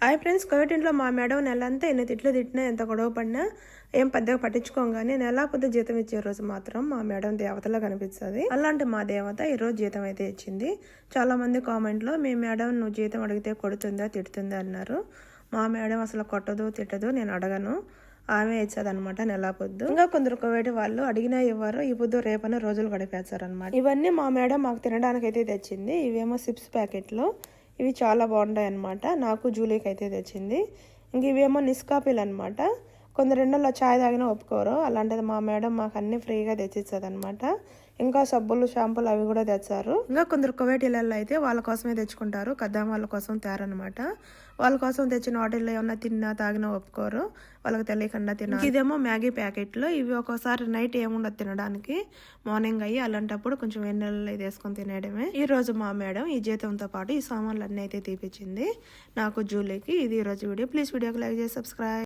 Hi friends, Covid ఇంట్లో మా madam నెలంతా ఎన్ని తిట్లు తిట్టినా ఎంత గొడవ పడినా ఏం పెద్దగా పట్టించుకోగానే నెల కొద్ది జీతం ఇచ్చే రోజు మాత్రం మా మేడం దేవతలా కనిపిస్తుంది. అలాంటి మా దేవత ఈరోజు జీతం అయితే ఇచ్చింది. చాలా మంది కామెంట్లో మీ మేడం నువ్వు జీతం అడిగితే కొడుతుందా తిడుతుందా అన్నారు. మా మేడం అసలు కొట్టదు తిట్టదు, నేను అడగను, ఆమె ఇచ్చేదనమాట నెల పొద్దు. ఇంకా కొందరు కోవిడ్ వాళ్ళు అడిగినా ఇవ్వరు, ఈ పొద్దు రేపనే రోజులు గడిపేస్తారనమాట. ఇవన్నీ మా మేడం మాకు తినడానికి అయితే తెచ్చింది. ఇవేమో చిప్స్ ప్యాకెట్లు, ఇవి చాలా బాగుంటాయి అన్నమాట. నాకు జూలీకి అయితే తెచ్చింది. ఇంక ఇవేమో నిస్కాపీలు అనమాట. కొందరు రెండులో ఛాయ్ తాగినా ఒప్పుకోరు, అలాంటిది మా మేడం మాకు అన్ని ఫ్రీగా తెచ్చిస్తుంది అనమాట. ఇంకా సబ్బులు షాంపూలు అవి కూడా తెచ్చారు. ఇంకా కొందరు కువైటీలలో అయితే వాళ్ళ కోసమే తెచ్చుకుంటారు, కద్దాం వాళ్ళ కోసం తేరనమాట. వాళ్ళ కోసం తెచ్చిన వాటిల్లో ఏమన్నా తిన్నా తాగినా ఒప్పుకోరు, వాళ్ళకి తెలియకుండా తినాలి. ఇదేమో మ్యాగీ ప్యాకెట్లు, ఇవి ఒక్కోసారి నైట్ ఏముండదు తినడానికి, మార్నింగ్ అయ్యి అలాంటప్పుడు కొంచెం వెన్నెలలో వేసుకొని తినేయడమే. ఈ రోజు మా మేడం ఈ జీతంతో పాటు ఈ సామాన్లు అన్నీ అయితే తీపిచ్చింది నాకు జూలీకి. ఇది ఈ రోజు వీడియో. ప్లీజ్ వీడియోకి లైక్ చేసి సబ్స్క్రైబ్.